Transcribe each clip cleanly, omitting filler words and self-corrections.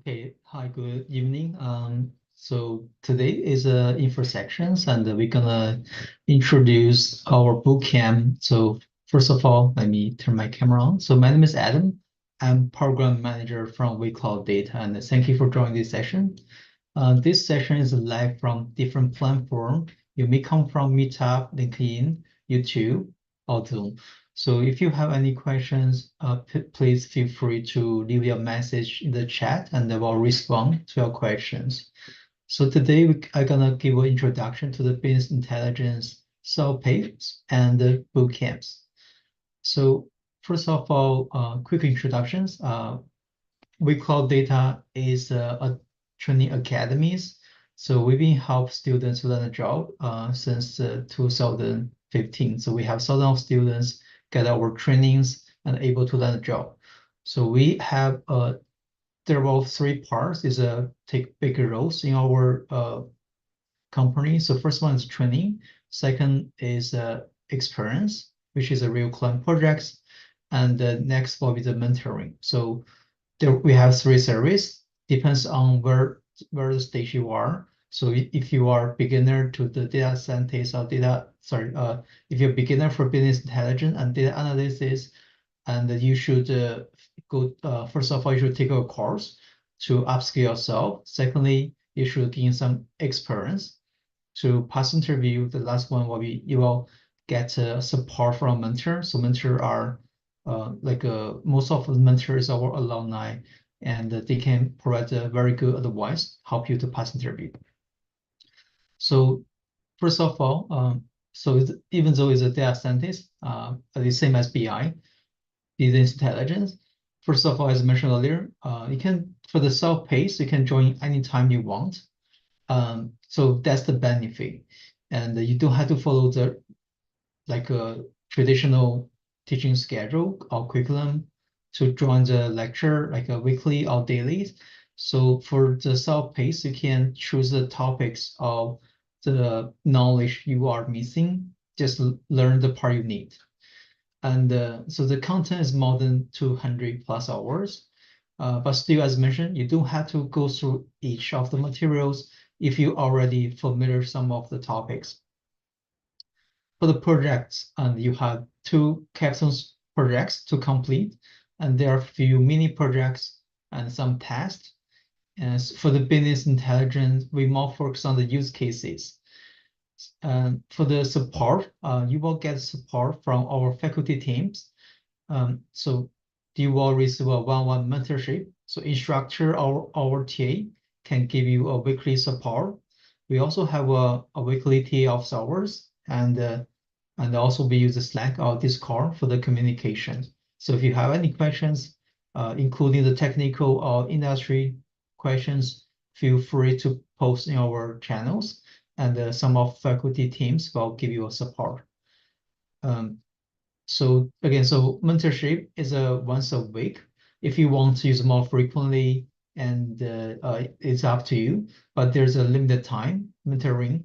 Okay, hi, good evening. So today is info sections, and we're gonna introduce our bootcamp. So first of all, let me turn my camera on. So my name is Adam. I'm program manager from WeCloud Data, and thank you for joining this session. This session is live from different platforms. You may come from Meetup, LinkedIn, YouTube, or Zoom. So if you have any questions, please feel free to leave your message in the chat and I will respond to your questions. So today I'm gonna give an introduction to the business intelligence self-paced and the boot camps. So first of all, quick introductions. WeCloud Data is a training academies. So we've been help students learn a job since 2015. So we have thousands of students get our trainings and able to learn a job. So we have there are three parts is take bigger roles in our company. So first one is training. Second is experience, which is a real client projects. And the next will be the mentoring. So there we have three service, depends on where the stage you are. So if you are beginner to the data scientist or if you're beginner for business intelligence and data analysis, and you should go first of all, you should take a course to upskill yourself. Secondly, you should gain some experience to pass interview. The last one will be you will get support from mentor. So mentor are most of the mentors are our alumni, and they can provide a very good advice, help you to pass interview. So first of all, even though it's a data scientist, the same as BI, business intelligence. First of all, as mentioned earlier, you can for the self-paced, you can join anytime you want. So that's the benefit, and you don't have to follow the like a traditional teaching schedule or curriculum to join the lecture like a weekly or daily. So for the self-paced, you can choose the topics of the knowledge you are missing. Just learn the part you need. And so the content is more than 200 plus hours. But still, as mentioned, you don't have to go through each of the materials if you already familiar some of the topics. For the projects, and you have two capstone projects to complete, and there are a few mini projects and some tests. And for the business intelligence, we more focus on the use cases. And for the support, you will get support from our faculty teams. So you will receive a one-on-one mentorship. So instructor or our TA can give you a weekly support. We also have a weekly TA of hours, and also we use the Slack or Discord for the communication. So if you have any questions, including the technical or industry questions, feel free to post in our channels, and some of faculty teams will give you a support. So again, so mentorship is a once a week. If you want to use more frequently, and it's up to you, but there's a limited time mentoring.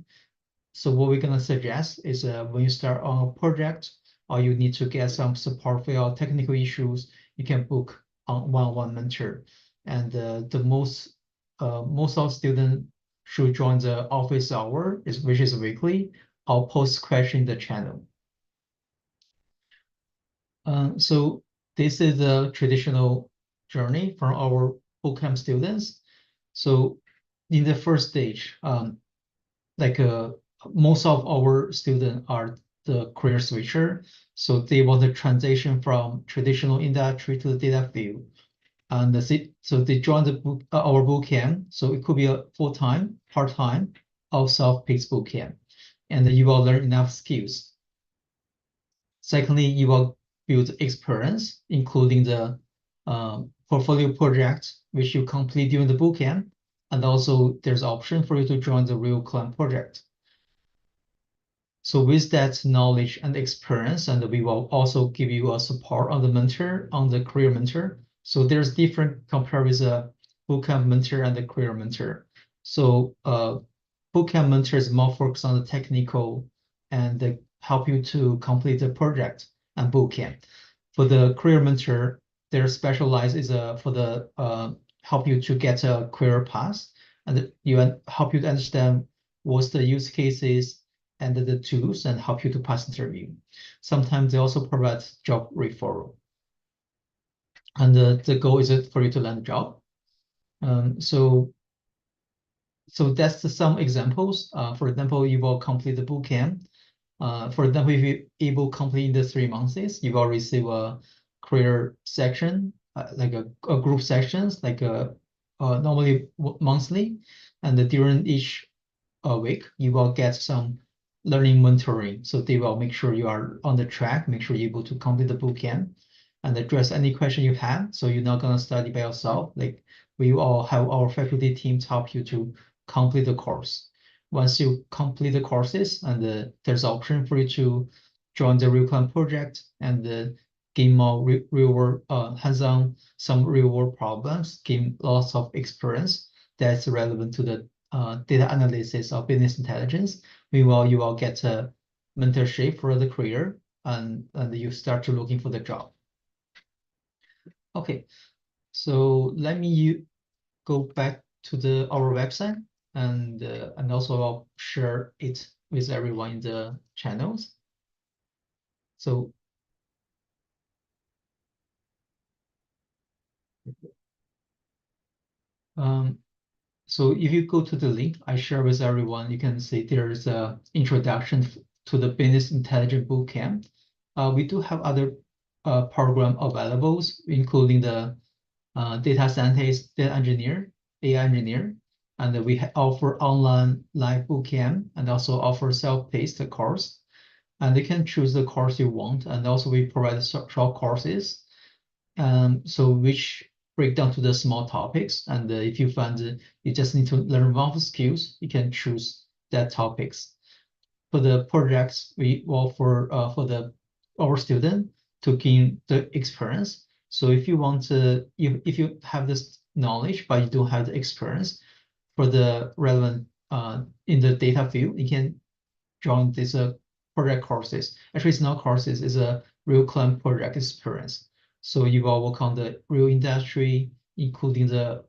So what we're gonna suggest is when you start on a project or you need to get some support for your technical issues, you can book on one-on-one mentor. And the most of students should join the office hour, which is weekly, or post question in the channel. So this is the traditional journey for our bootcamp students. So in the first stage, most of our students are the career switcher, so they want to transition from traditional industry to the data field. And so they join our bootcamp. So it could be a full-time, part-time, or self-paced bootcamp, and you will learn enough skills. Secondly, you will build experience, including the portfolio project which you complete during the bootcamp, and also there's option for you to join the real client project. So with that knowledge and experience, and we will also give you a support on the mentor, on the career mentor. So there's different compared with a bootcamp mentor and the career mentor. So bootcamp mentor is more focused on the technical and help you to complete the project and bootcamp. For the career mentor, their specialized is for the help you to get a clearer path, and help you to understand what's the use cases and the tools, and help you to pass interview. Sometimes they also provide job referral, and the goal is for you to land a job. So that's some examples. For example, you will complete the bootcamp. For example, if you able complete in the 3 months, you will receive a career section, like a group sections, like normally monthly, and during each week, you will get some learning mentoring. So they will make sure you are on the track, make sure you're able to complete the bootcamp and address any question you have. So you're not gonna study by yourself. Like we all have our faculty teams help you to complete the course. Once you complete the courses, and there's option for you to join the real time project and gain more real world hands-on some real world problems, gain lots of experience that's relevant to the data analysis of business intelligence. Meanwhile, you will get a mentorship for the career, and you start to looking for the job. Okay, so let me go back to our website, and also I'll share it with everyone in the channels. So um, so if you go to the link I share with everyone, you can see there's a introduction to the Business Intelligence Bootcamp. We do have other program available, including the data scientist, data engineer, AI engineer, and we offer online live bootcamp and also offer self-paced course. And you can choose the course you want, and also we provide short courses, so which break down to the small topics. And if you find you just need to learn one of the skills, you can choose that topics. For the projects, we offer for our student to gain the experience. So if you want to, if you have this knowledge but you don't have the experience for the relevant in the data field, you can join this project courses. Actually, it's not courses; it's a real client project experience. So you will work on the real industry, including the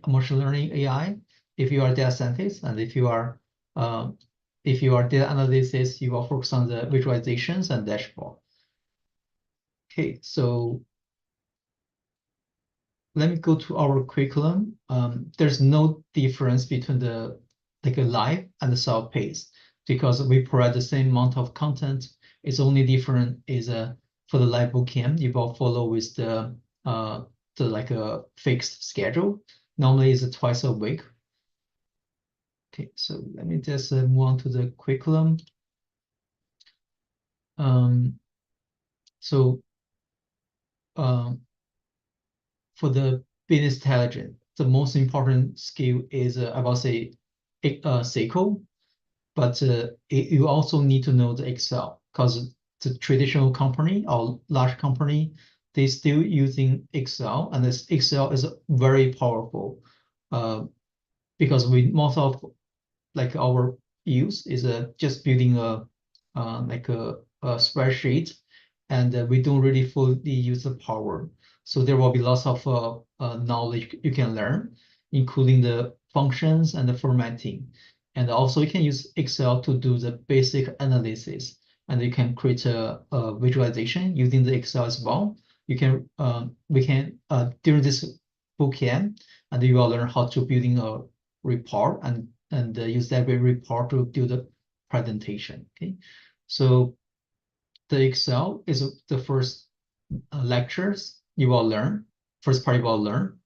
machine learning AI. If you are data scientist, and um, if you are data analysis, you will focus on the visualizations and dashboard. Okay, so let me go to our curriculum. There's no difference between the like a live and the self-paced because we provide the same amount of content. It's only different is for the live bootcamp, you will follow with the like a fixed schedule. Normally it's twice a week. Okay, so let me just move on to the curriculum. Um, so um, for the business intelligence, the most important skill is I will say SQL, but you also need to know the Excel because the traditional company or large company, they still using Excel, and this Excel is very powerful because we most of like our use is just building like a spreadsheet, and we don't really fully use the power. So there will be lots of knowledge you can learn, including the functions and the formatting. And also you can use Excel to do the basic analysis, and you can create a visualization using the Excel as well. You can we can during this bootcamp, and you will learn how to building a report and use that report to do the presentation. Okay, so the Excel is the first lectures you will learn. First part you will learn.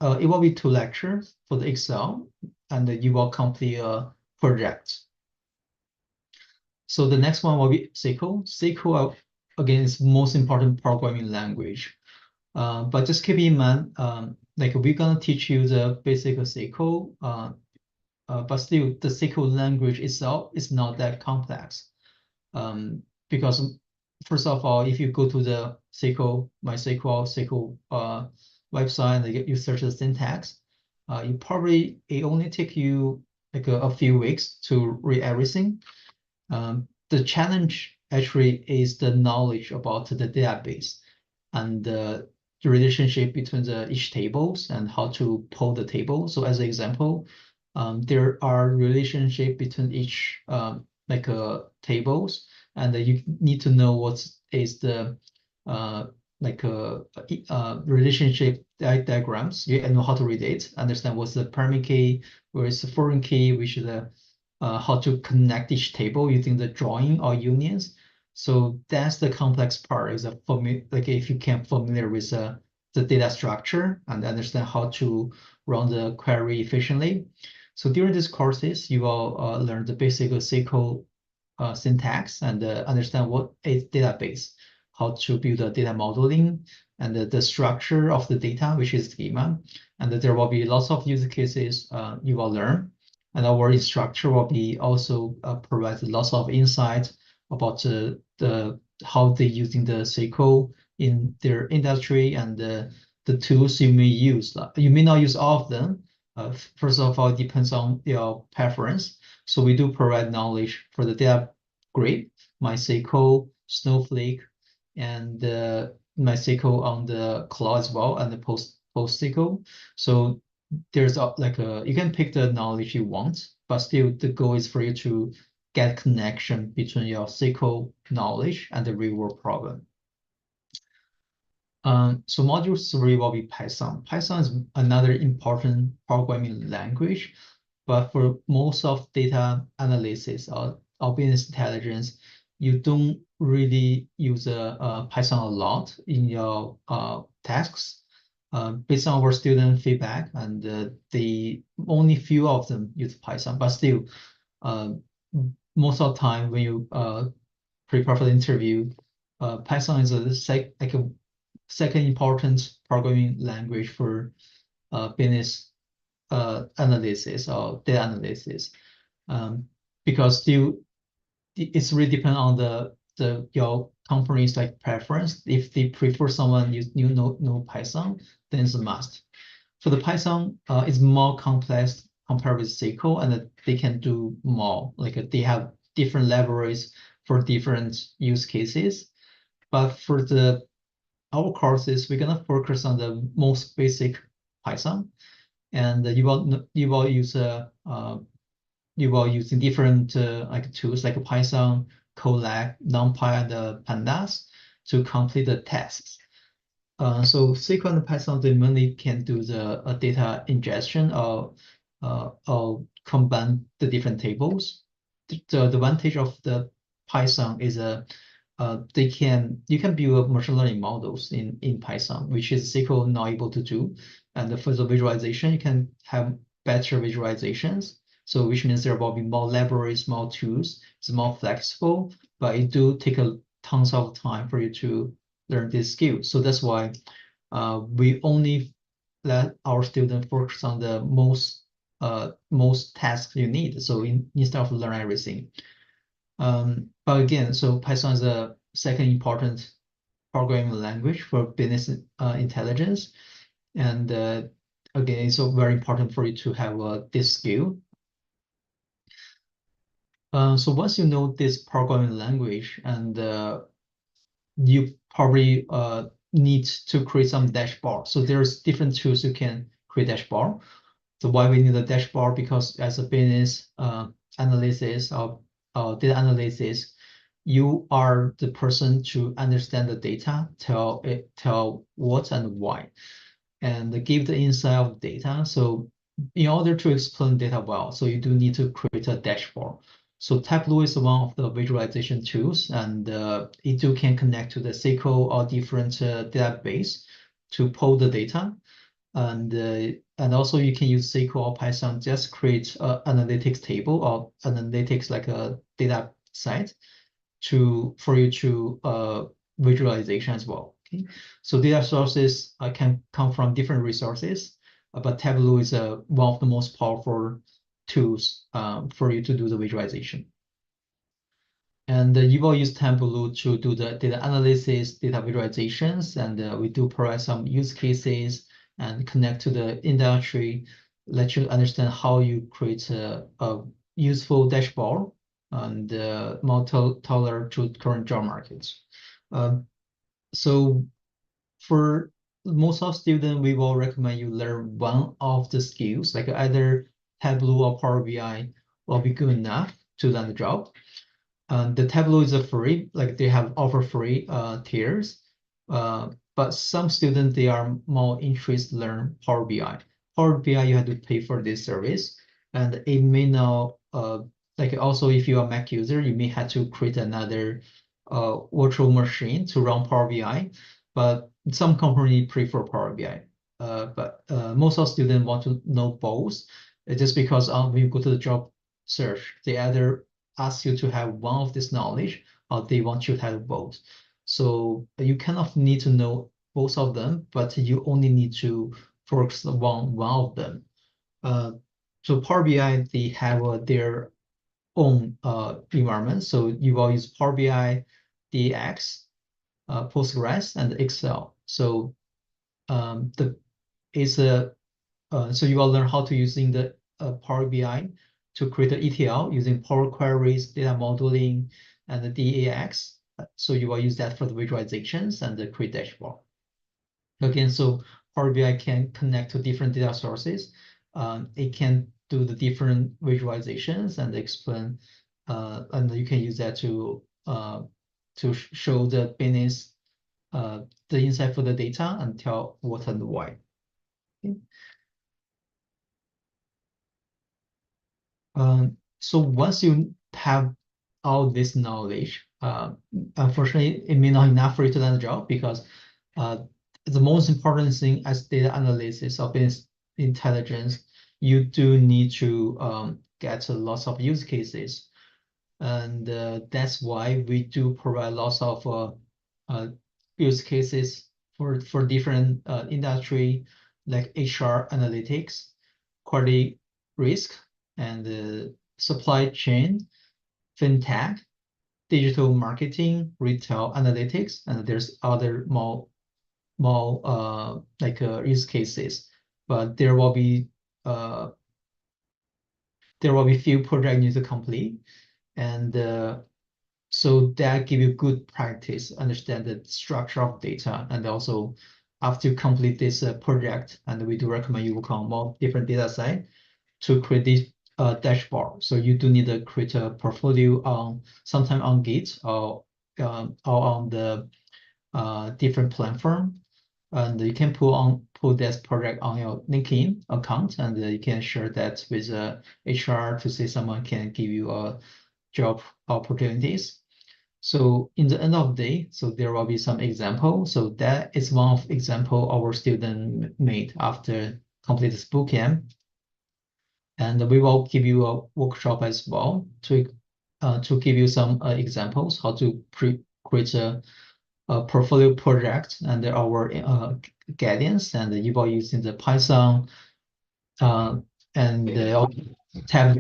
It will be 2 lectures for the Excel, and you will complete a project. So the next one will be SQL. SQL again is most important programming language. But just keep in mind, like we're gonna teach you the basic SQL, but still the SQL language itself is not that complex. Because first of all, if you go to the SQL, SQL website, and you search the syntax, it only take you like a few weeks to read everything. The challenge actually is the knowledge about the database, and the relationship between each tables and how to pull the table. So as an example, there are relationship between each tables, and you need to know what is the uh, relationship diagrams. You know how to read it, understand what's the primary key, where is the foreign key, which is the how to connect each table using the drawing or unions. So that's the complex part. Is like if you can familiar with the data structure and understand how to run the query efficiently. So during these courses, you will learn the basic SQL syntax and understand what is database, how to build a data modeling, and the structure of the data, which is schema. And there will be lots of use cases you will learn. And our instructor will be also provide lots of insight about the how they using the SQL in their industry and the tools you may use. You may not use all of them. First of all, it depends on your preference. So we do provide knowledge for the data grid, MySQL, Snowflake, and MySQL on the cloud as well, and the PostSQL. So there's you can pick the knowledge you want, but still the goal is for you to get connection between your SQL knowledge and the real world problem. So module 3 will be Python. Python is another important programming language, but for most of data analysis or business intelligence, you don't really use Python a lot in your tasks. Based on our student feedback, and the only few of them use Python, but still, uh, most of the time when you prepare for the interview, Python is like a second important programming language for business analysis or data analysis, um, because still it's really depend on the your company's like preference. If they prefer someone you know Python, then it's a must. For the Python, it's more complex compared with SQL, and that they can do more. Like they have different libraries for different use cases. But for our courses, we're gonna focus on the most basic Python, and you will using different like tools like Python, Colab, NumPy, and Pandas to complete the tasks. So SQL and Python, they mainly can do the data ingestion or combine the different tables. The advantage of the Python is you can build machine learning models in Python, which is SQL not able to do. And for the visualization, you can have better visualizations. So which means there will be more libraries, more tools. It's more flexible, but it do take a tons of time for you to learn this skill. So that's why we only let our students focus on the most tasks you need. So instead of learn everything. But again, so Python is a second important programming language for business intelligence. And again, it's so very important for you to have this skill. So once you know this programming language, and you probably need to create some dashboard. So there's different tools you can create dashboard. So why we need a dashboard? Because as a business analysis or data analysis, you are the person to understand the data, tell what and why, and give the insight of data. So in order to explain data well, so you do need to create a dashboard. So Tableau is one of the visualization tools, and it too can connect to the SQL or different database to pull the data. And also you can use SQL or Python, just create an analytics table or analytics like a data set for you to visualization as well. Okay, so data sources can come from different resources, but Tableau is one of the most powerful tools for you to do the visualization. And you will use Tableau to do the data analysis, data visualizations, and we do provide some use cases and connect to the industry, let you understand how you create a useful dashboard and more tailored to current job markets. So for most of students, we will recommend you learn one of the skills, like either Tableau or Power BI will be good enough to land the job. The Tableau is a free, like they have offer free tiers. But some students they are more interested learn Power BI. Power BI you have to pay for this service, and it may not like also if you are a Mac user, you may have to create another virtual machine to run Power BI. But some company prefer Power BI. But most of students want to know both. It's just because when you go to the job search, they either ask you to have one of this knowledge or they want you to have both. So you kind of need to know both of them, but you only need to focus on one of them. Uh, so Power BI, they have their own environment. So you will use Power BI, DX, Postgres, and Excel. So the is a so you will learn how to using the Power BI to create an ETL using Power Queries, data modeling, and the DAX. So you will use that for the visualizations and the create dashboard. Again, so Power BI can connect to different data sources. It can do the different visualizations and explain, and you can use that to show the business the insight for the data and tell what and why. Okay. So once you have all this knowledge, unfortunately, it may not enough for you to land a job because uh, the most important thing as data analysis or business intelligence, you do need to get lots of use cases. And that's why we do provide lots of uh, use cases for different industry like HR analytics, quality risk, and supply chain, fintech, digital marketing, retail analytics, and there's other more use cases. But uh, there will be few projects you need to complete, and so that give you good practice, understand the structure of data, and also after you complete this project, and we do recommend you work on more different data set to create this dashboard. So you do need to create a portfolio on sometime on Git or on the different platform, and you can put this project on your LinkedIn account, and you can share that with HR to say someone can give you a job opportunities. So in the end of the day, so there will be some example. So that is one of example our student made after complete this bootcamp. And we will give you a workshop as well to give you some examples how to create a portfolio project and our guidance, and you will using the Python uh, and tab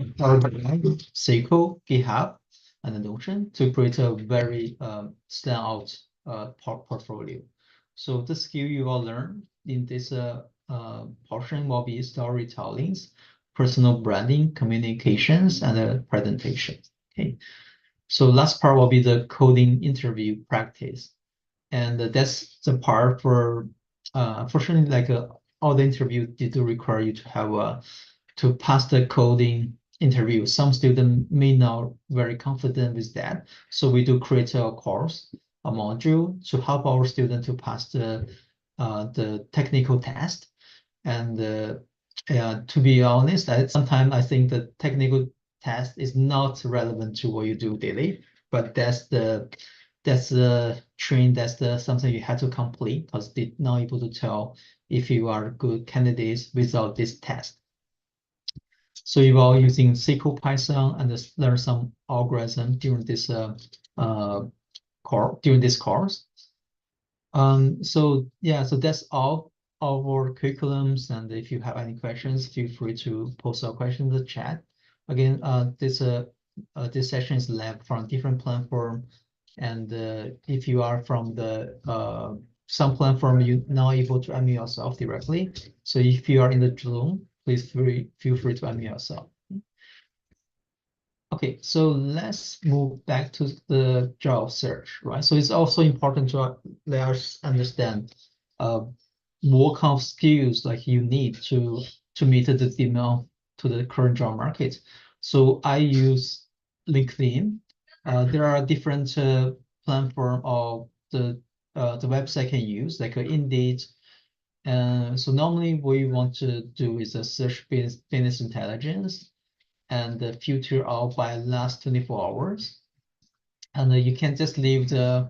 SQL, GitHub, and Notion to create a very standout portfolio. So the skill you will learn in this portion will be storytellings, personal branding, communications, and presentations. Okay. So last part will be the coding interview practice, and that's the part for fortunately all the interview did require you to have to pass the coding interview. Some students may not very confident with that, so we do create a course, a module to help our student to pass the technical test. And to be honest, sometimes I think the technical test is not relevant to what you do daily, but that's the train, that's the something you have to complete because they're not able to tell if you are good candidates without this test. So you are using SQL, Python, and learn some algorithm during this course. So yeah, so that's all our curriculums. And if you have any questions, feel free to post your question in the chat. Again, this session is lab from different platform, and if you are from the some platform, you're not able to unmute yourself directly. So if you are in the Zoom, please feel free to unmute yourself. Okay, so let's move back to the job search, right? So it's also important to let us understand uh, what kind of skills like you need to meet the demand to the current job market. So I use LinkedIn. There are different platform of the website can use, like Indeed. So normally what you want to do is a search business intelligence and filter out by last 24 hours. And you can just leave the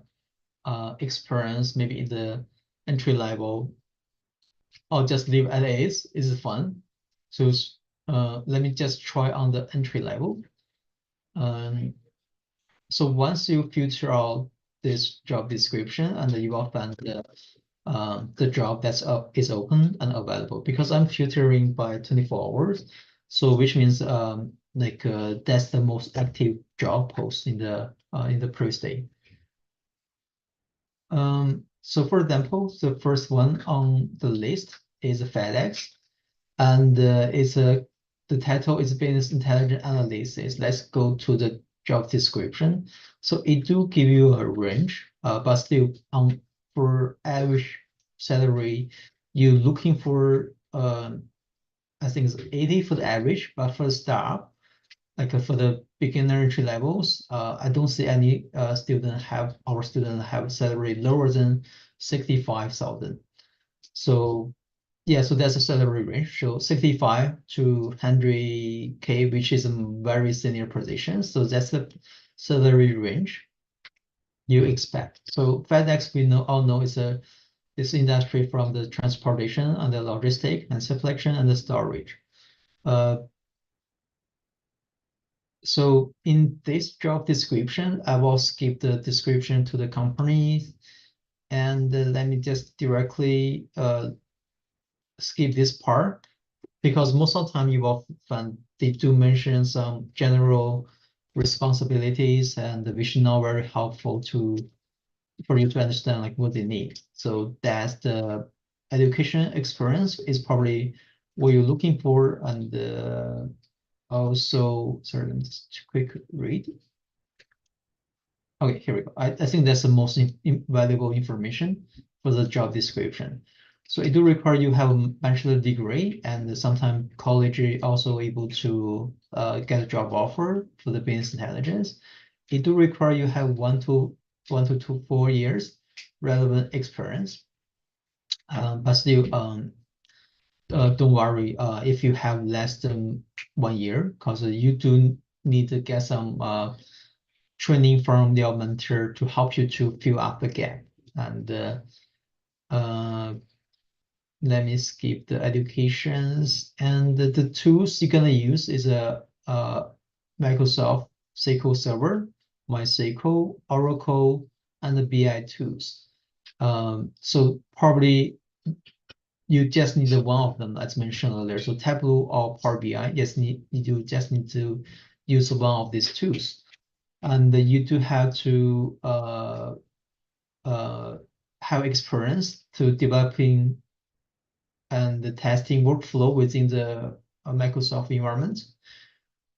experience maybe in the entry level or just leave as is. Is fun. So let me just try on the entry level. Um, so once you filter out this job description and you will find the job that's up is open and available because I'm filtering by 24 hours. So which means that's the most active job post in the previous day. So for example, the first one on the list is FedEx, and the title is Business Intelligence Analysis. Let's go to the job description. So it do give you a range, but still for average salary, you're looking for I think it's 80 for the average, but for the start, like for the beginner entry levels, I don't see any our student have salary lower than 65,000. So yeah, so that's a salary range. So 65 to 100K, which is a very senior position. So that's the salary range you expect. So FedEx, we all know is a this industry from the transportation and the logistic and supply chain and the storage. Uh, So in this job description, I will skip the description to the company and let me just directly skip this part because most of the time you will find they do mention some general responsibilities and which is not very helpful to for you to understand like what they need. So that's the education experience is probably what you're looking for and also, sorry, let me just quick read. Okay, here we go. I think that's the most valuable information for the job description. So it do require you have a bachelor degree, and sometimes college is also able to get a job offer for the business intelligence. It do require you have 4 years relevant experience. But still, don't worry if you have less than 1 year, because you do need to get some training from your mentor to help you to fill up the gap. And uh, let me skip the educations. And the tools you're gonna use is a Microsoft SQL Server, MySQL, Oracle, and the BI tools. So probably you just need the one of them as mentioned earlier. So Tableau or Power BI, yes, you just need to use one of these tools. And you do have to uh, have experience to developing and the testing workflow within the Microsoft environment.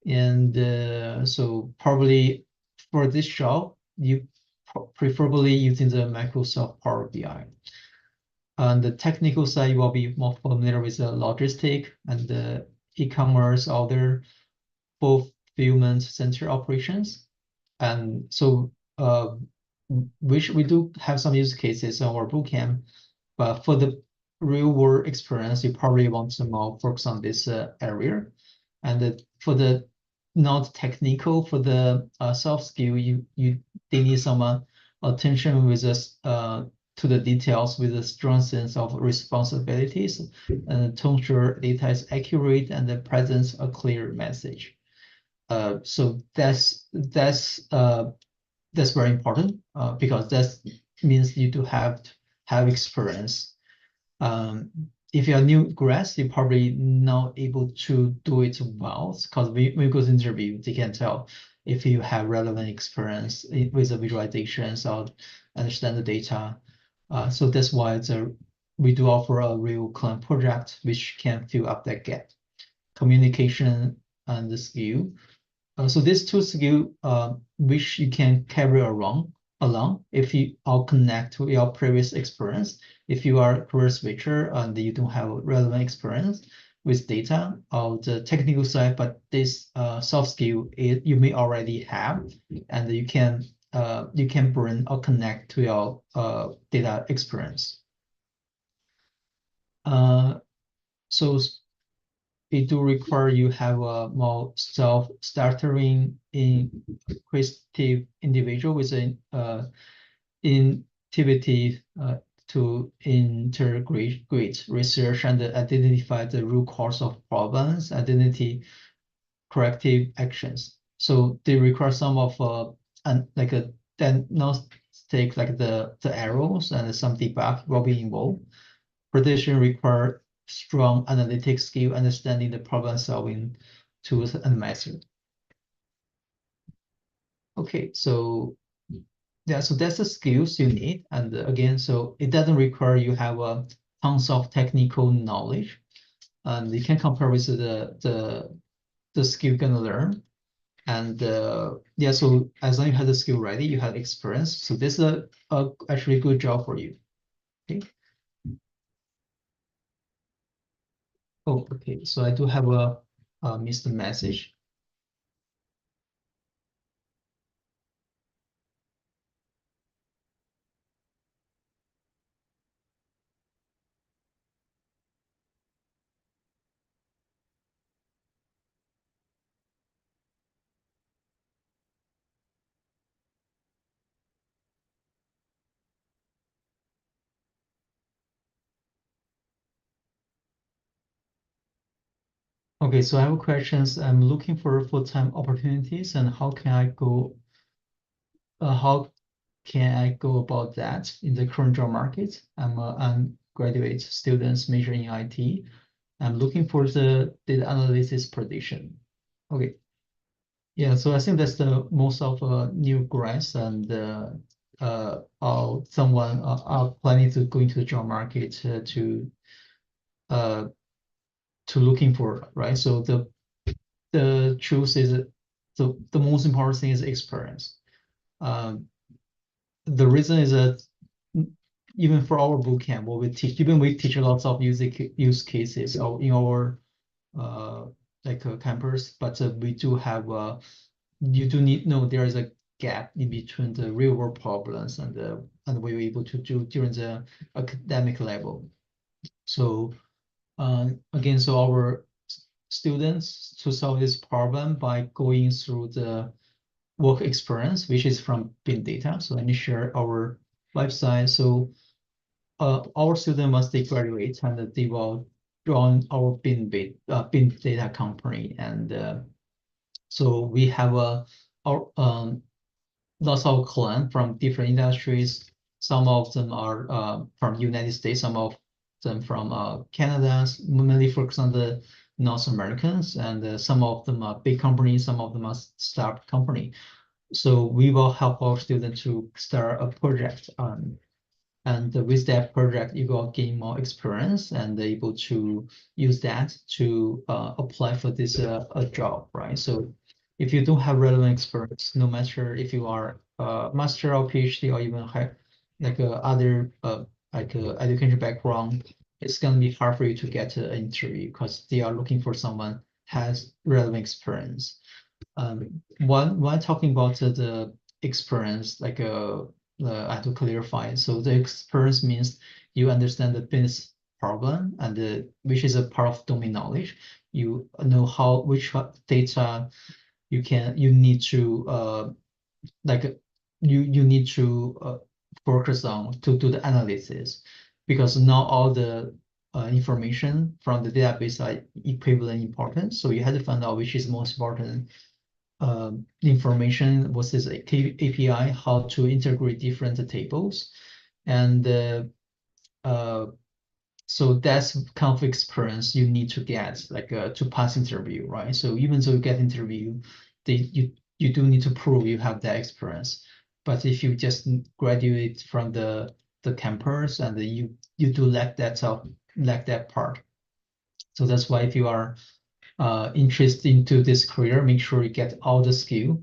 And so probably for this job, you preferably using the Microsoft Power BI. On the technical side, you will be more familiar with the logistic and the e-commerce, other fulfillment center operations. And so which we do have some use cases on our bootcamp, but for the real world experience, you probably want to more focus on this area. And for the not technical, for the soft skill, they need some attention with us to the details with a strong sense of responsibilities and to ensure data is accurate and the presents a clear message. So that's very important because that means you do have experience. If you're a new grad, you're probably not able to do it well because when you go to interview, they can tell if you have relevant experience with the visualizations or understand the data. So that's why we do offer a real client project which can fill up that gap. Communication and the skill. So these two skills which you can carry around alone. If you all connect to your previous experience, if you are a career switcher and you don't have relevant experience with data or the technical side, but this soft skill you may already have, and you can bring or connect to your data experience. Uh, so it do require you have a more self-startering, inquisitive individual with an intuitive to integrate research and identify the root cause of problems, identity corrective actions. So they require some of like a diagnostic, like the errors and some debug will be involved. Prediction require strong analytic skill, understanding the problem solving tools and method. Okay, so yeah, so that's the skills you need. And again, so it doesn't require you have tons of technical knowledge. And you can compare with the skill you're gonna learn. And yeah, so as long as you have the skill ready, you have experience. So this is a actually good job for you. Okay. Oh, okay. So I do have a missed message. Okay, so I have questions. I'm looking for full-time opportunities, and how can I go about that in the current job market? I'm graduate students majoring in IT. I'm looking for the data analysis position. Okay, yeah, so I think that's the most of new grads and someone are planning to go into the job market uh, to looking for, right? So the truth is the most important thing is experience. Um, the reason is that even for our bootcamp, what we teach, even we teach lots of use cases in our uh, campus, but we do have you do need know there is a gap in between the real world problems and we were able to do during the academic level. So again, so our students to solve this problem by going through the work experience, which is from bin data. So let me share our website. So our student once they graduate and they will join our bin data company. And so we have our lots of clients from different industries. Some of them are from United States, some of them from Canada, mainly focused on the North Americans, and some of them are big companies, some of them are startup company. So we will help our students to start a project and with that project, you will gain more experience and able to use that to apply for this a job, right? So if you don't have relevant experience, no matter if you are a master or PhD or even have like other education background, it's gonna be hard for you to get an interview because they are looking for someone has relevant experience. One talking about the experience, I have to clarify. So the experience means you understand the business problem and which is a part of domain knowledge. You know which data you need to like you need to focus on to do the analysis because not all the information from the database are equivalent important. So you have to find out which is most important information, what's this API, how to integrate different tables. And uh, so that's kind of experience you need to get to pass interview, right? So even though you get interview, you do need to prove you have that experience. But if you just graduate from the campus and you do lack that part. So that's why if you are interested into this career, make sure you get all the skill.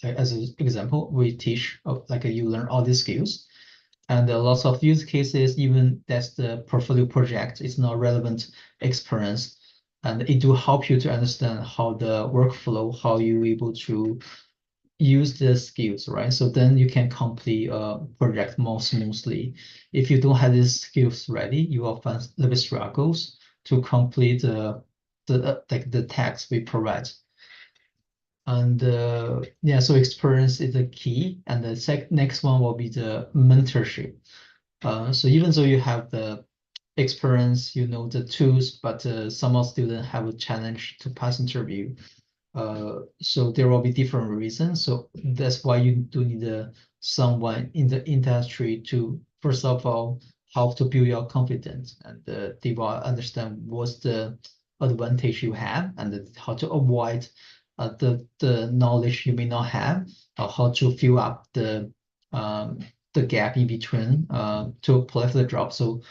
as an example, we teach like you learn all these skills, and lots of use cases, even that's the portfolio project, is not relevant experience, and it do help you to understand how the workflow, how you able to use the skills, right? So then you can complete a project more smoothly. If you don't have these skills ready, you will find a little bit struggles to complete like the tasks we provide. And yeah, so experience is the key. And the next one will be the mentorship. So even though you have the experience, you know the tools, but some of students have a challenge to pass interview. So there will be different reasons. So that's why you do need someone in the industry to, first of all, help to build your confidence, and they will understand what's the advantage you have, and how to avoid the knowledge you may not have, or how to fill up um, the gap in between to apply for the job. So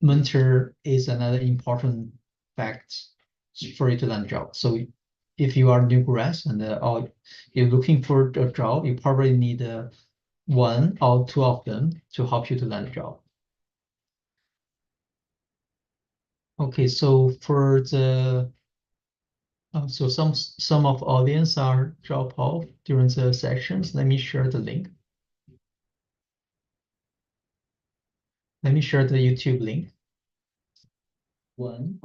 mentor is another important fact for you to land a job. So if you are new grads and or you're looking for a job, you probably need one or two of them to help you to land a job. Okay, so for the so some of audience are drop off during the sections. Let me share the link. Let me share the YouTube link. One.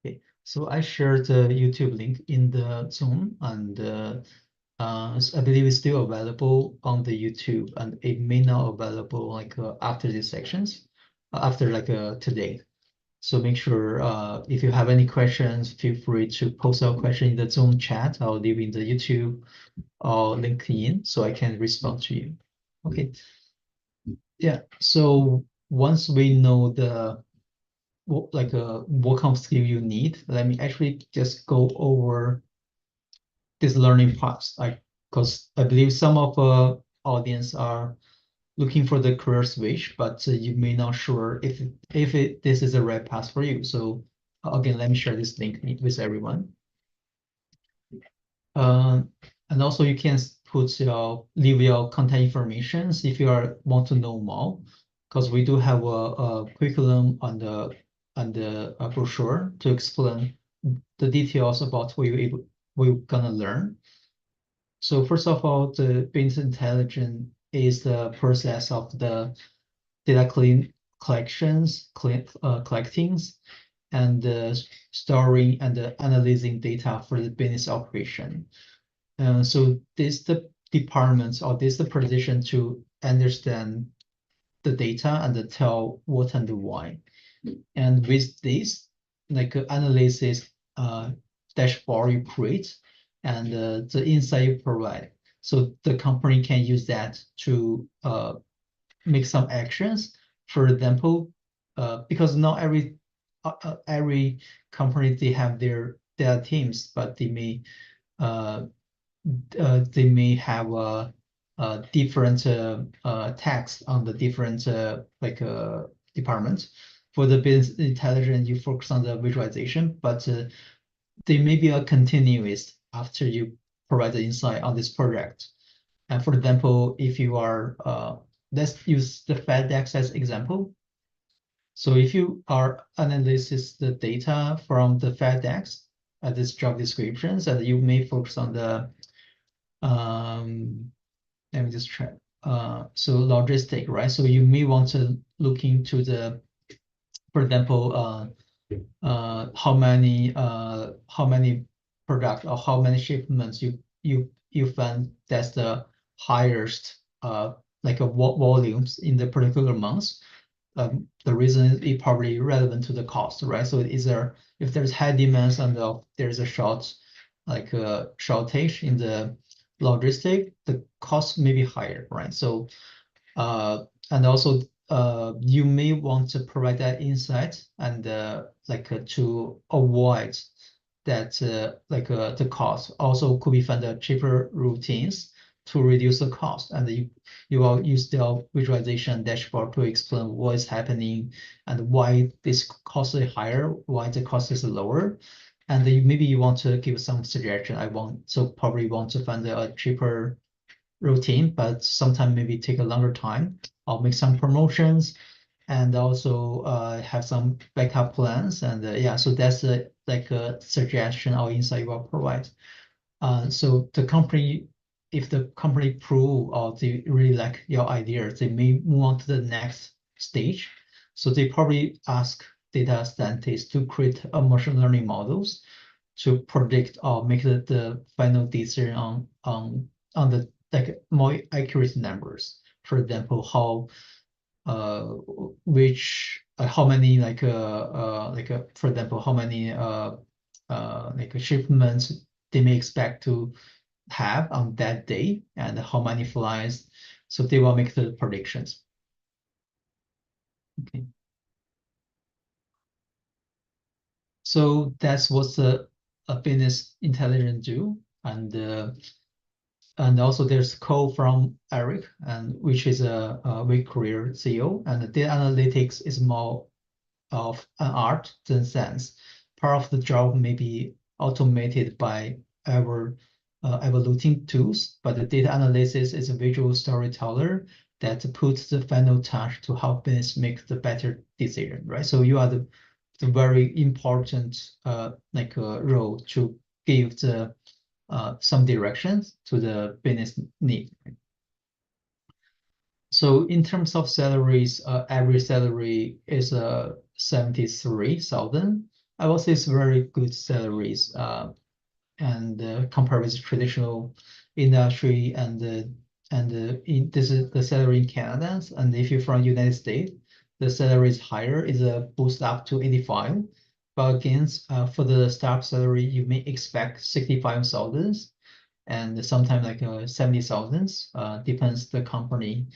Okay, so I shared the YouTube link in the Zoom, and I believe it's still available on the YouTube, and it may not available like after these sections, after like today. So make sure if you have any questions, feel free to post your question in the Zoom chat. I'll leave in the YouTube or LinkedIn so I can respond to you. Okay, yeah. So once we know the like what kind of skill you need, let me actually just go over this learning paths. Like, because I believe some of audience are looking for the career switch, but you may not sure if this is the right path for you. So again, let me share this link with everyone. Uh, and also you can put your leave your contact informations if you want to know more, because we do have a curriculum on the brochure to explain the details about what you're gonna learn. So first of all, the business intelligence is the process of the data collectings, and storing and analyzing data for the business operation. So this the departments, or this the position to understand the data and to tell what and why. And with this, like analysis dashboard you create, and the insight you provide, so the company can use that to make some actions. For example, because not every company they have their data teams, but uh, they may have a different tax on the different like departments. For the business intelligence, you focus on the visualization, but they may be a continuous after you provide the insight on this project. And for example, if you are, let's use the FedEx as example. So if you are analysis the data from the FedEx at this job descriptions, and you may focus on the um, let me just try. So logistic, right? So you may want to look into the, for example, how many product or how many shipments you find that's the highest like a volumes in the particular months. The reason is it probably relevant to the cost, right? So is there, if there's high demands and there's a like a shortage in the logistic, the cost may be higher, right? So and also you may want to provide that insight, and like to avoid that like the cost. Also could be find cheaper routines to reduce the cost. And you will use the visualization dashboard to explain what is happening and why this cost is higher, why the cost is lower. And maybe you want to give some suggestion. Probably want to find a cheaper routine, but sometimes maybe take a longer time. I'll make some promotions and also have some backup plans. And yeah, so that's like a suggestion or insight will provide. So if the company prove or they really like your idea, they may move on to the next stage. So they probably ask data scientists to create a machine learning models to predict or make the final decision on the like more accurate numbers. For example, uh how many for example how many shipments they may expect to have on that day and how many flies. So they will make the predictions. Okay. So that's what a business intelligence do. And also there's code from Eric, and which is a Wake Career CEO. And the data analytics is more of an art than science. Part of the job may be automated by our evaluating tools, but the data analysis is a visual storyteller that puts the final touch to help business make the better decision, right? So you are the very important role to give the some directions to the business need. So in terms of salaries, average salary is 73,000. I would say it's very good salaries, and compared with traditional industry this is the salary in Canada. And if you're from United States, the salary is higher, is a boost up to 85. But again, for the staff salary, you may expect 65,000 and sometimes like 70,000, depends the company.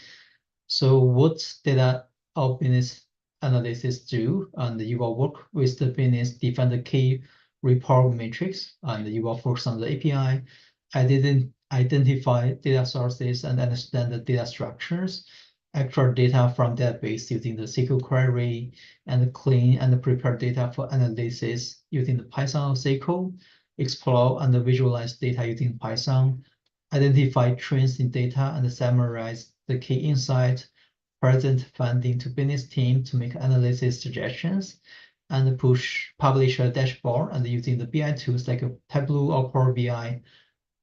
So what data our business analysis do? And you will work with the business, define the key report matrix, and you will focus on the API. I didn't identify data sources and understand the data structures, extract data from database using the SQL query, and clean and prepare data for analysis using the Python or SQL, explore and visualize data using Python, identify trends in data and summarize the key insight, present funding to business team to make analysis suggestions, and publish a dashboard and using the BI tools like Tableau or Power BI,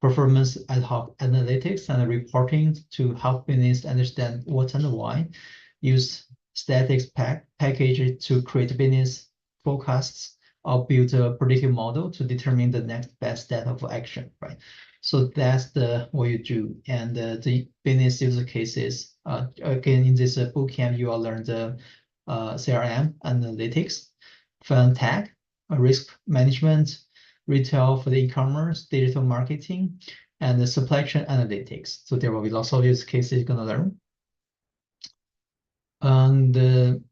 performance ad hoc analytics and reporting to help business understand what and why, use statics package to create business forecasts or build a predictive model to determine the next best step of action, right? So that's what you do. And the business use cases, again, in this bootcamp, you will learn the CRM analytics, fintech, risk management, retail for the e-commerce, digital marketing, and the supply chain analytics. So there will be lots of use cases you're gonna learn. And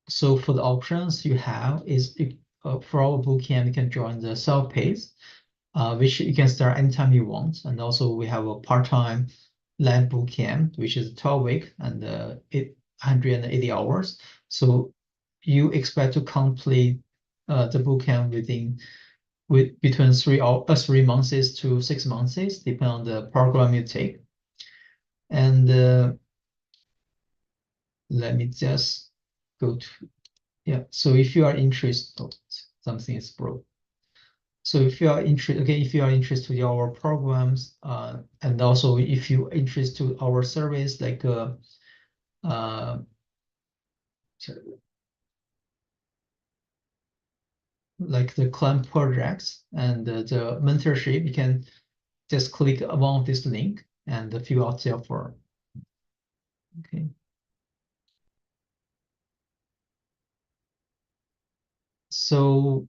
so for the options you have is for our bootcamp, you can join the self-paced, which you can start anytime you want. And also we have a part-time lab bootcamp, which is 12 week and 180 hours. So you expect to complete the bootcamp between 3 months to 6 months, depending on the program you take. And let me just go to, yeah. So if you are interested, oh, something is broke. So if you are interested, okay, if you are interested in our programs, and also if you are interested to our service, uh, like the client projects and the mentorship, you can just click on this link and fill out their form. Okay. So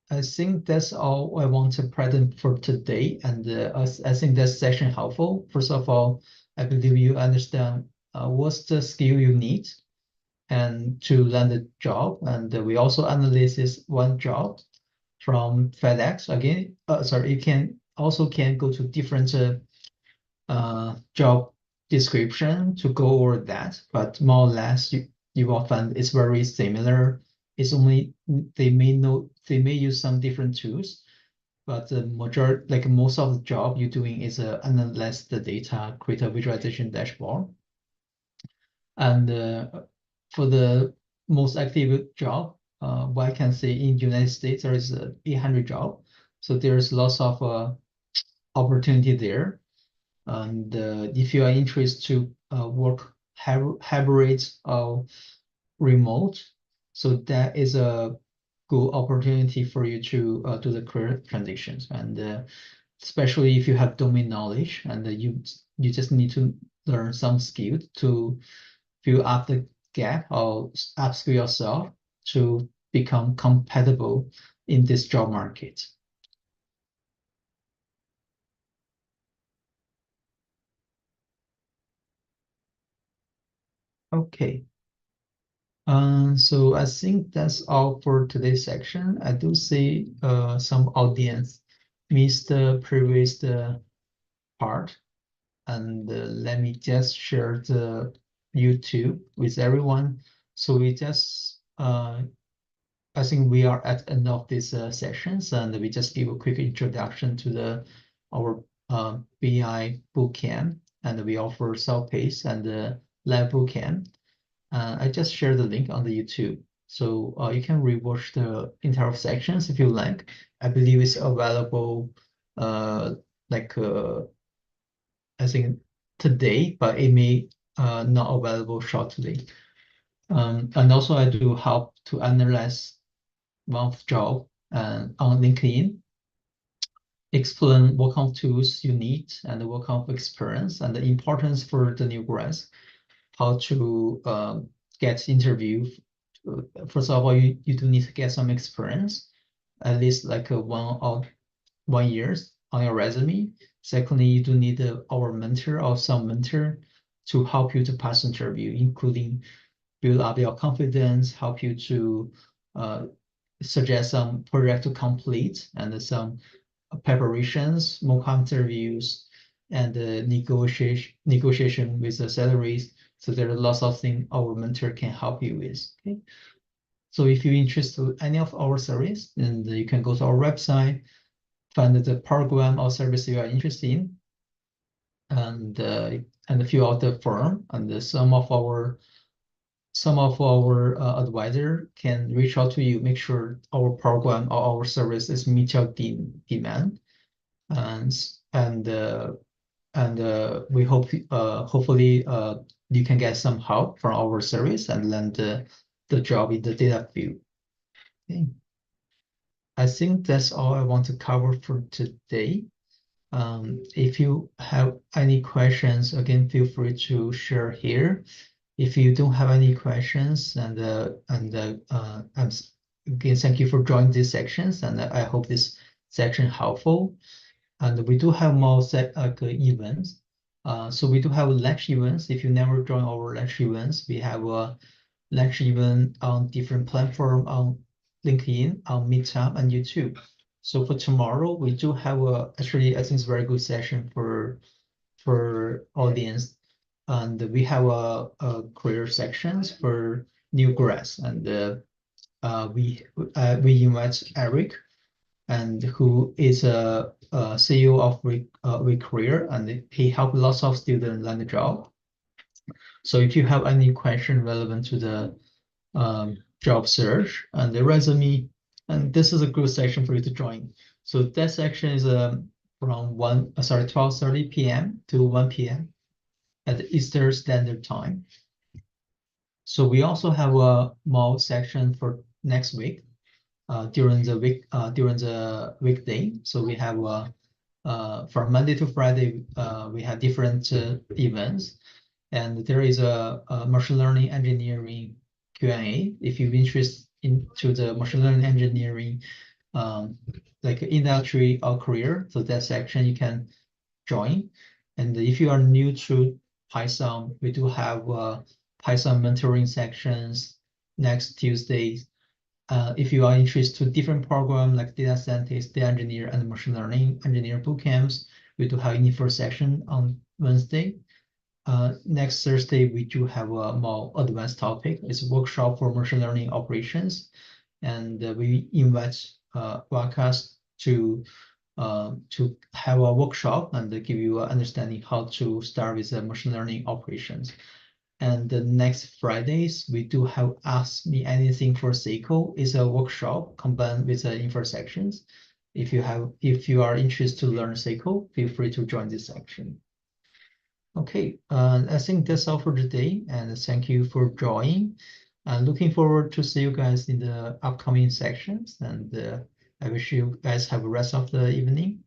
I think that's all I want to present for today. And I think that session helpful. First of all, I believe you understand what's the skill you need and to land a job. And we also analyze this one job from FedEx. Again, sorry, you can also go to different job description to go over that, but more or less you will find it's very similar. It's only they may use some different tools, but the majority, like most of the job you're doing is analyze the data, create a visualization dashboard. And for the most active job, what I can say in United States, there is 800 job. So there's lots of opportunity there. And if you are interested to work hybrid or remote, so that is a good opportunity for you to do the career transitions. And especially if you have domain knowledge and you just need to learn some skill to fill up the gap or upskill yourself to become compatible in this job market. Okay. So I think that's all for today's section. I do see some audience missed the previous part, and let me just share the YouTube with everyone. So we just I think we are at end of this sessions, and we just give a quick introduction to the our BI bootcamp, and we offer self-paced and live bootcamp. I just shared the link on the YouTube, so you can rewatch the entire sections if you like. I believe it's available, uh, like I think today, but it may not available shortly. And also, I do help to analyze one job on LinkedIn, explain what kind of tools you need and what kind of experience and the importance for the new grads, how to get interview. First of all, you do need to get some experience, at least like a 1 years on your resume. Secondly, you do need our mentor or some mentor to help you to pass interview, including build up your confidence, help you to uh, suggest some project to complete and some preparations, mock interviews, and negotiation with the salaries. So there are lots of things our mentor can help you with. Okay. So if you're interested in any of our service, then you can go to our website, find the program or service you are interested in, and fill out the form. And some of our advisor can reach out to you, make sure our program or our service is meet your demand, and and uh, we hope hopefully you can get some help from our service and land the job in the data field. Okay. I think that's all I want to cover for today. If you have any questions, again, feel free to share here. If you don't have any questions, again, thank you for joining these sections, and I hope this section helpful. And we do have more events. So we do have lecture events. If you never join our lecture events, we have a lecture event on different platform on LinkedIn, on Meetup, and YouTube. So for tomorrow, we do have actually I think it's a very good session for audience, and we have a career sections for new grads, and we invite Eric and who is a CEO of Career, and he helped lots of students land a job. So if you have any question relevant to the job search and the resume, and this is a good section for you to join. So that section is from 12:30 p.m. to 1 p.m. at Eastern Standard Time. So we also have a more section for next week during the weekday. So we have from Monday to Friday we have different events, and there is a machine learning engineering Q&A. If you're interested into the machine learning engineering like industry or career, so that section you can join. And if you are new to Python, we do have Python mentoring sections next Tuesday. If you are interested to different program like data scientist, data engineer, and machine learning engineer bootcamps, we do have info section on Wednesday. Next Thursday, we do have a more advanced topic. It's a workshop for machine learning operations. And we invite Wakas to have a workshop and give you an understanding how to start with the machine learning operations. And the next Fridays, we do have Ask Me Anything for SQL. It's a workshop combined with the info sections. If you are interested to learn SQL, feel free to join this section. Okay, I think that's all for today, and thank you for joining. Looking forward to see you guys in the upcoming sections, and I wish you guys have a rest of the evening.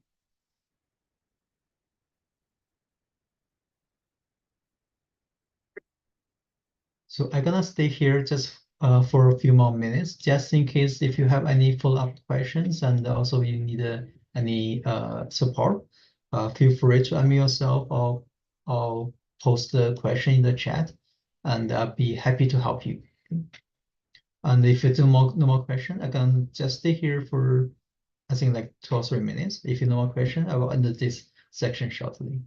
So I'm gonna stay here just for a few more minutes, just in case if you have any follow-up questions, and also you need any support, feel free to unmute yourself or post the question in the chat, and I'll be happy to help you. And if it's no more question, I can just stay here for I think like 2 or 3 minutes. If you no more question, I will end this section shortly.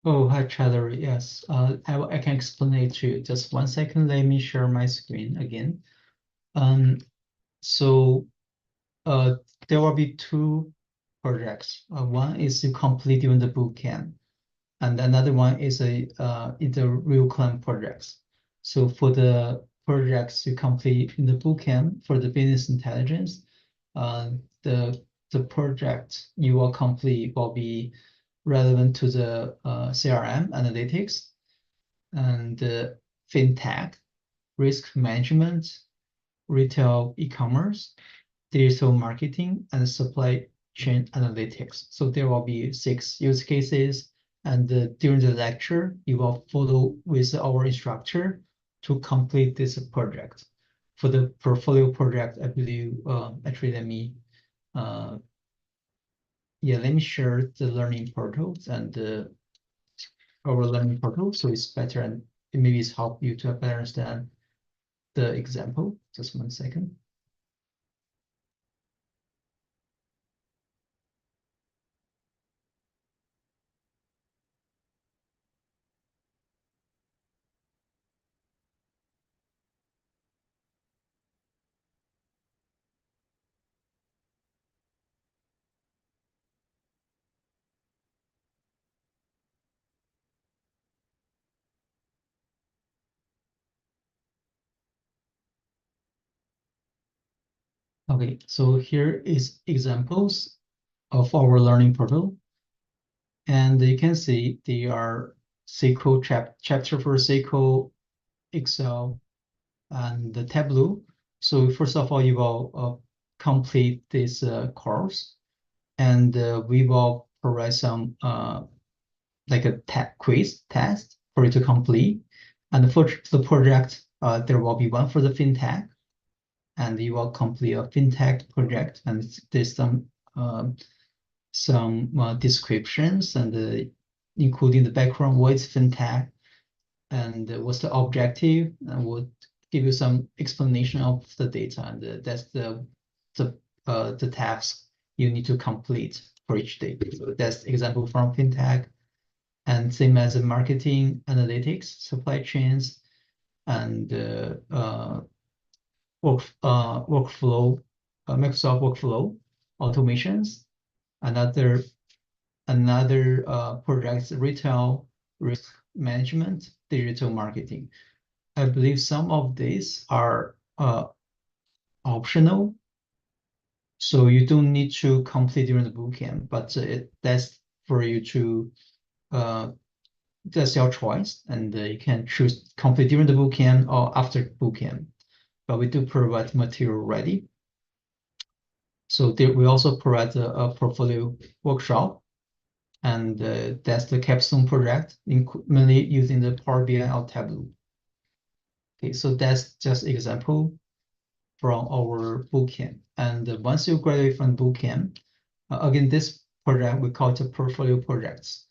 Oh, hi, Charlie. Yes, I can explain it to you. Just 1 second. Let me share my screen again. Um, so uh, there will be two projects. One is to complete during the boot camp, and another one is a real climb projects. So for the projects you complete in the bootcamp for the business intelligence, uh, the the project you will complete will be relevant to the CRM analytics and fintech, risk management, retail e-commerce, digital marketing, and supply chain analytics. So there will be 6 use cases, and during the lecture, you will follow with our instructor to complete this project. For the portfolio project, I believe, actually, uh, let me share the learning portals and our learning portal, so it's better and it maybe it's help you to better understand the example. Just 1 second. Okay, so here is examples of our learning portal. And you can see they are SQL chapter for SQL, Excel, and the Tableau. So first of all, you will complete this course, and we will provide some like a quiz test for you to complete. And for the project, there will be one for the fintech, and you will complete a fintech project, and there's some descriptions and including the background, what is fintech and what's the objective, and we'll give you some explanation of the data, and that's the task you need to complete for each day. So that's example from fintech, and same as the marketing, analytics, supply chains, and workflow, Microsoft workflow automations, another another project, retail risk management, digital marketing. I believe some of these are optional, so you don't need to complete during the bootcamp, but that's for you to uh, that's your choice, and you can choose complete during the bootcamp or after bootcamp. But we do provide material ready. So there, we also provide a portfolio workshop, and that's the capstone project, mainly using the Power BI or Tableau. Okay, so that's just example from our bootcamp. And once you graduate from bootcamp, again, this project we call it a portfolio projects,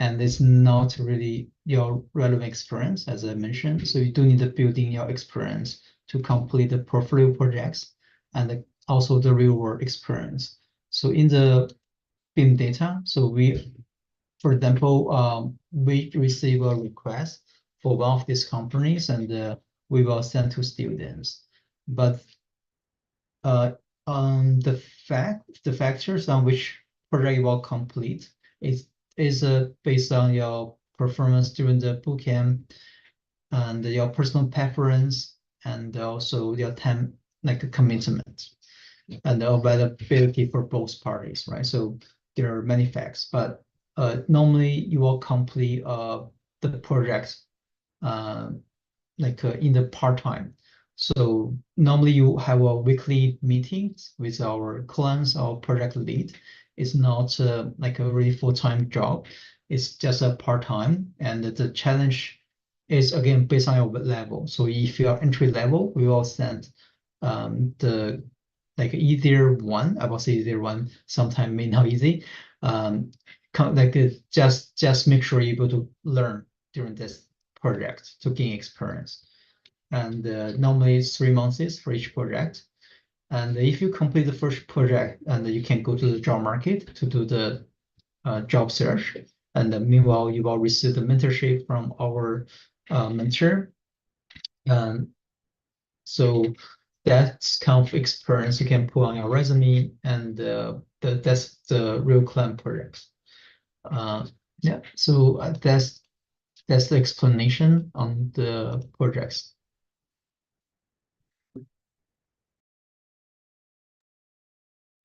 and it's not really your relevant experience, as I mentioned. So you do need to build in your experience to complete the portfolio projects and also the real world experience. So in the BIM data, so we, for example, we receive a request for one of these companies, and we will send to students. But uh, the factors on which project you will complete is based on your performance during the bootcamp and your personal preference and also your time like commitment and availability for both parties, right? So there are many facts, but normally you will complete the project uh, in the part-time. So normally you have a weekly meetings with our clients or project lead. It's not like a really full-time job. It's just a part-time, and the challenge is again based on your level. So if you are entry level, we will send the like either one. I will say either one. Sometimes may not easy. Um, just make sure you're able to learn during this project to gain experience. And normally it's 3 months is for each project. And if you complete the first project, and you can go to the job market to do the job search. And meanwhile, you will receive the mentorship from our mentor. And so that's kind of experience you can put on your resume, and that's the real client projects. Uh, yeah, so that's the explanation on the projects.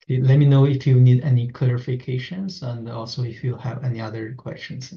Okay, let me know if you need any clarifications and also if you have any other questions.